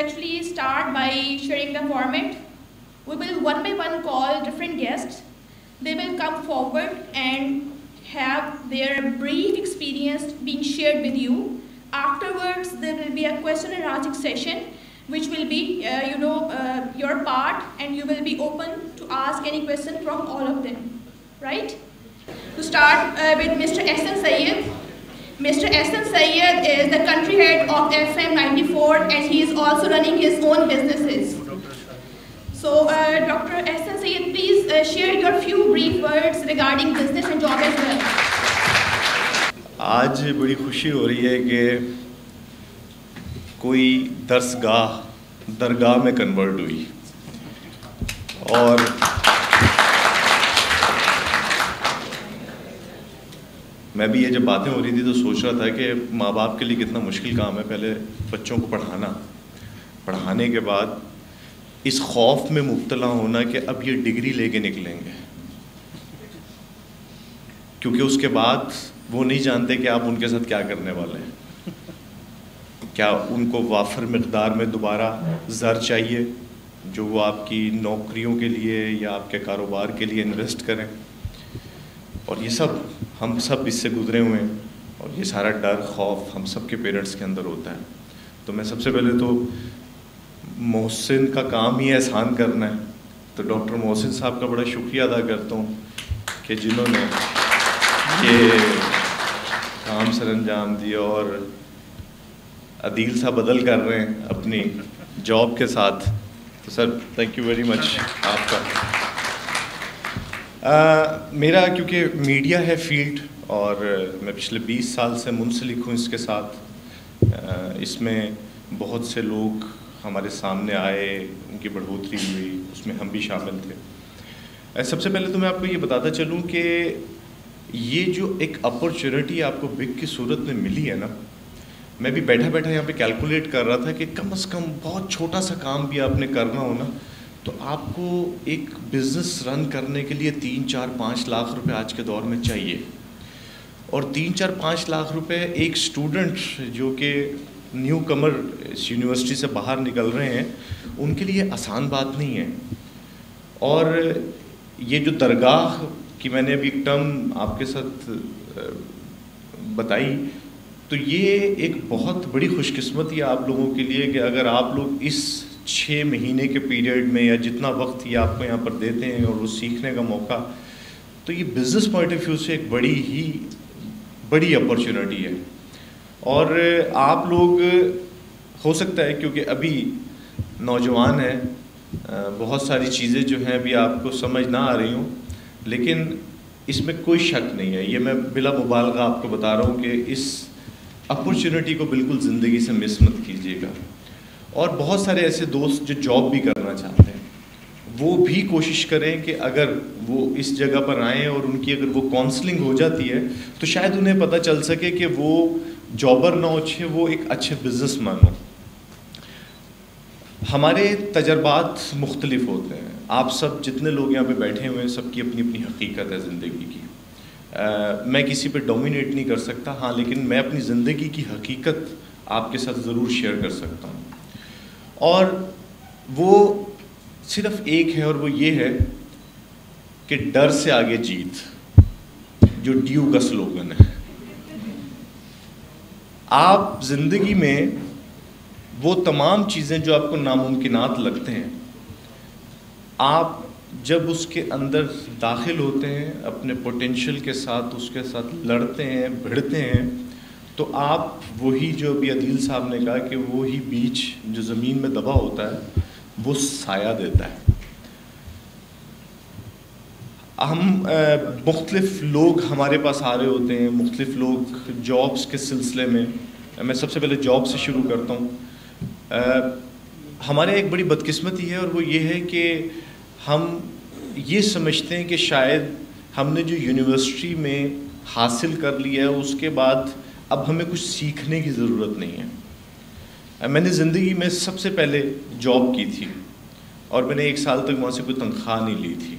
actually start by sharing the format. We will one by one call different guests. They will come forward and have their brief experience being shared with you. Afterwards, there will be a question and answer session, which will be, your part, and you will be open to ask any question from all of them, right? To start with Mr. Ehsan Syed. Mr. Ehsan Syed is the country head of FM 94, and he is also running his own businesses. So, Dr. Ehsan Syed, please share your few brief words regarding business and job as well. आज बड़ी खुशी हो रही है कि कोई दरगाह में convert हुई, और मैं भी ये जब बातें हो रही थी तो सोच रहा था कि माँ बाप के लिए कितना मुश्किल काम है पहले बच्चों को पढ़ाने के बाद इस खौफ में मुब्तला होना कि अब ये डिग्री लेके निकलेंगे, क्योंकि उसके बाद वो नहीं जानते कि आप उनके साथ क्या करने वाले हैं। क्या उनको वाफर मिक़दार में दोबारा ज़र चाहिए जो वो आपकी नौकरियों के लिए या आपके कारोबार के लिए इन्वेस्ट करें, और ये सब हम सब इससे गुजरे हुए हैं, और ये सारा डर खौफ हम सब के पेरेंट्स के अंदर होता है। तो मैं सबसे पहले तो मोहसिन का काम ही एहसान करना है, तो डॉक्टर मोहसिन साहब का बड़ा शुक्रिया अदा करता हूँ कि जिन्होंने ये काम सर अंजाम दिया, और अदील साहब बदल कर रहे हैं अपनी जॉब के साथ। तो sir thank you very much आपका। मेरा क्योंकि मीडिया है फील्ड, और मैं पिछले 20 साल से मुंसलिक हूँ इसके साथ। इसमें बहुत से लोग हमारे सामने आए, उनकी बढ़ोतरी हुई, उसमें हम भी शामिल थे। सबसे पहले तो मैं आपको ये बताता चलूँ कि ये जो एक अपॉर्चुनिटी आपको बिग की सूरत में मिली है ना, मैं भी बैठा बैठा यहाँ पे कैलकुलेट कर रहा था कि कम से कम बहुत छोटा सा काम भी आपने करना हो ना, तो आपको एक बिज़नेस रन करने के लिए 3-4-5 लाख रुपए आज के दौर में चाहिए, और 3-4-5 लाख रुपए एक स्टूडेंट जो कि न्यू कमर इस यूनिवर्सिटी से बाहर निकल रहे हैं उनके लिए आसान बात नहीं है। और ये जो दरगाह की मैंने अभी एक टर्म आपके साथ बताई, तो ये एक बहुत बड़ी खुशकिस्मती है आप लोगों के लिए कि अगर आप लोग इस 6 महीने के पीरियड में या जितना वक्त ये आपको यहाँ पर देते हैं और वो सीखने का मौका, तो ये बिज़नेस पॉइंट ऑफ व्यू से एक बड़ी अपॉर्चुनिटी है। और आप लोग हो सकता है क्योंकि अभी नौजवान हैं, बहुत सारी चीज़ें जो हैं अभी आपको समझ ना आ रही हों, लेकिन इसमें कोई शक नहीं है, ये मैं बिला मुबालगा आपको बता रहा हूँ कि इस अपॉर्चुनिटी को बिल्कुल ज़िंदगी से मिस मत कीजिएगा। और बहुत सारे ऐसे दोस्त जो जॉब भी करना चाहते हैं वो भी कोशिश करें कि अगर वो इस जगह पर आएँ और उनकी अगर वो काउंसलिंग हो जाती है तो शायद उन्हें पता चल सके कि वो जॉबर ना अच्छे, वो एक अच्छे बिजनेसमैन हो। हमारे तजर्बात मुख्तलिफ होते हैं, आप सब जितने लोग यहाँ पे बैठे हुए हैं सबकी अपनी अपनी हकीकत है ज़िंदगी की। मैं किसी पे डोमिनेट नहीं कर सकता, हाँ, लेकिन मैं अपनी ज़िंदगी की हकीकत आपके साथ ज़रूर शेयर कर सकता हूँ, और वो सिर्फ एक है, और वो ये है कि डर से आगे जीत, जो ड्यू का स्लोगन है। आप ज़िंदगी में वो तमाम चीज़ें जो आपको नामुमकिनात लगते हैं, आप जब उसके अंदर दाखिल होते हैं, अपने पोटेंशियल के साथ उसके साथ लड़ते हैं, भिड़ते हैं, तो आप वही जो अभी अदील साहब ने कहा कि वही बीज जो ज़मीन में दबा होता है वो साया देता है। हम मुख्तलिफ लोग हमारे पास आ रहे होते हैं, मुख्तलिफ लोग जॉब्स के सिलसिले में। मैं सबसे पहले जॉब से शुरू करता हूँ। हमारे एक बड़ी बदकिस्मती है, और वो ये है कि हम ये समझते हैं कि शायद हमने जो यूनिवर्सिटी में हासिल कर लिया है उसके बाद अब हमें कुछ सीखने की ज़रूरत नहीं है। मैंने ज़िंदगी में सबसे पहले जॉब की थी, और मैंने 1 साल तक वहाँ से कोई तनख्वाह नहीं ली थी।